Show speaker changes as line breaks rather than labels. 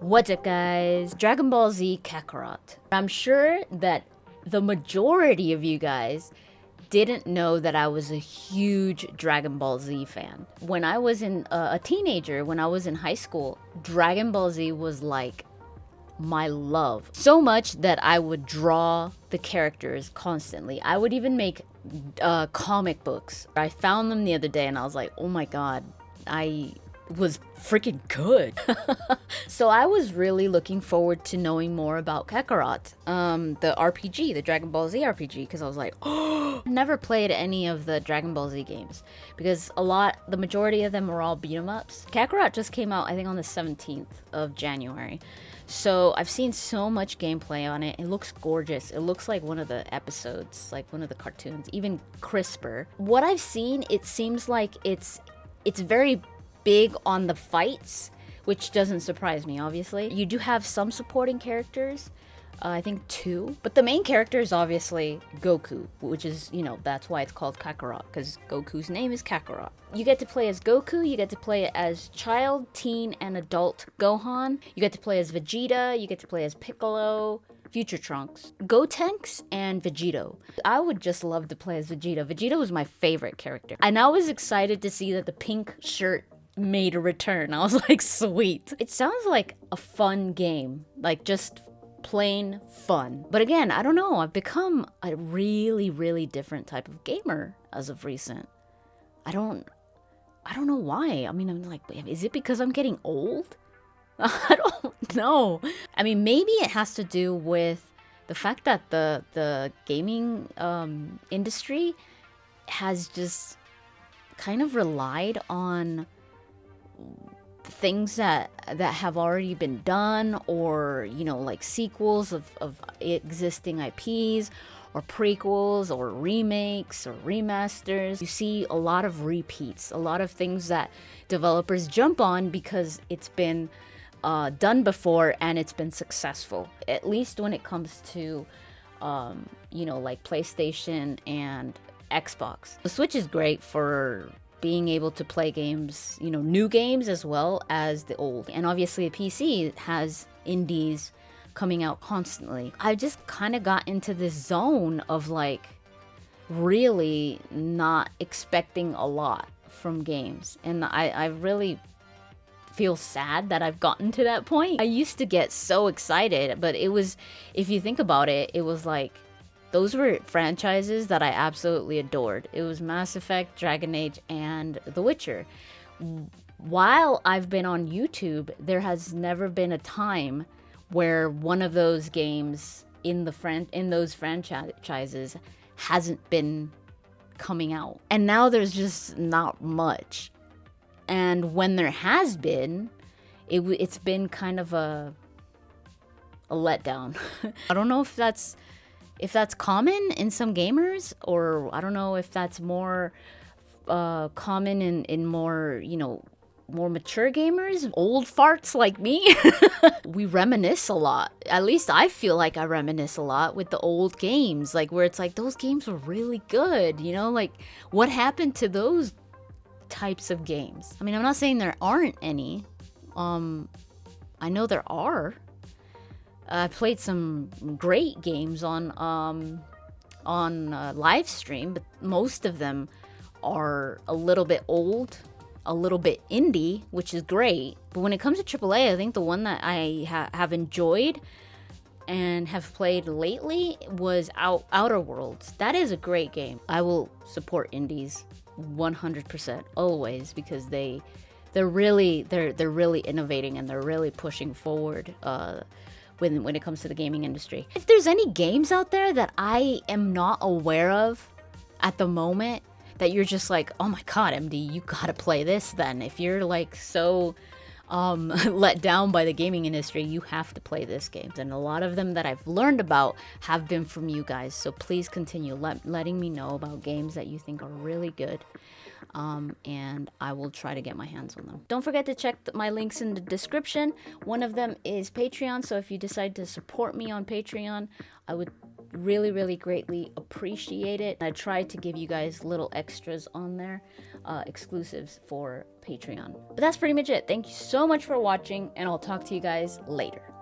What's up, guys? Dragon Ball Z Kakarot. I'm sure that the majority of you guys didn't know that I was a huge Dragon Ball Z fan. When I was a teenager, when I was in high school, Dragon Ball Z was like my love. So much that I would draw the characters constantly. I would even make comic books. I found them the other day and I was like, oh my god, I was freaking good. So I was really looking forward to knowing more about Kakarot, the RPG, the Dragon Ball Z RPG, because I was like, oh, never played any of the Dragon Ball Z games because the majority of them were all beat 'em ups. Kakarot just came out, I think, on the 17th of January. So I've seen so much gameplay on it. It looks gorgeous. It looks like one of the episodes, like one of the cartoons, even crisper. What I've seen, it seems like it's very big on the fights, which doesn't surprise me, obviously. You do have some supporting characters, I think 2, but the main character is obviously Goku, which is, that's why it's called Kakarot, because Goku's name is Kakarot. You get to play as Goku, you get to play as child, teen, and adult Gohan. You get to play as Vegeta, you get to play as Piccolo, Future Trunks, Gotenks, and Vegito. I would just love to play as Vegeta. Vegeta was my favorite character. And I was excited to see that the pink shirt made a return. I was like, sweet. It sounds like a fun game, like just plain fun. But again, I don't know. I've become a really, really different type of gamer as of recent. I don't know why. I mean, I'm like, is it because I'm getting old? I don't know. I mean, maybe it has to do with the fact that the gaming industry has just kind of relied on things that have already been done, or like sequels of existing IPs, or prequels, or remakes, or remasters. You see a lot of repeats, a lot of things that developers jump on because it's been done before and it's been successful, at least when it comes to like PlayStation and Xbox. The Switch is great for being able to play games, new games as well as the old. And obviously a PC has indies coming out constantly. I just kind of got into this zone of like really not expecting a lot from games. And I really feel sad that I've gotten to that point. I used to get so excited, but it was, if you think about it, it was like, those were franchises that I absolutely adored. It was Mass Effect, Dragon Age, and The Witcher. While I've been on YouTube, there has never been a time where one of those games in those franchises hasn't been coming out. And now there's just not much. And when there has been, it's been kind of a letdown. I don't know if that's common in some gamers, or I don't know if that's more common in more, more mature gamers, old farts like me. We reminisce a lot. At least I feel like I reminisce a lot with the old games, like where it's like those games were really good, like what happened to those types of games? I mean, I'm not saying there aren't any. I know there are. I played some great games on live stream, but most of them are a little bit old, a little bit indie, which is great. But when it comes to AAA, I think the one that I have enjoyed and have played lately was Outer Worlds. That is a great game. I will support indies 100% always, because they're really innovating and they're really pushing forward when it comes to the gaming industry. If there's any games out there that I am not aware of at the moment that you're just like, oh my god, MD, you gotta play this then. If you're like so let down by the gaming industry, you have to play this game. And a lot of them that I've learned about have been from you guys. So please continue letting me know about games that you think are really good. And I will try to get my hands on them. Don't forget to check my links in the description. One of them is Patreon, so if you decide to support me on Patreon, I would really, really greatly appreciate it. I tried to give you guys little extras on there, exclusives for Patreon. But that's pretty much it. Thank you so much for watching, and I'll talk to you guys later.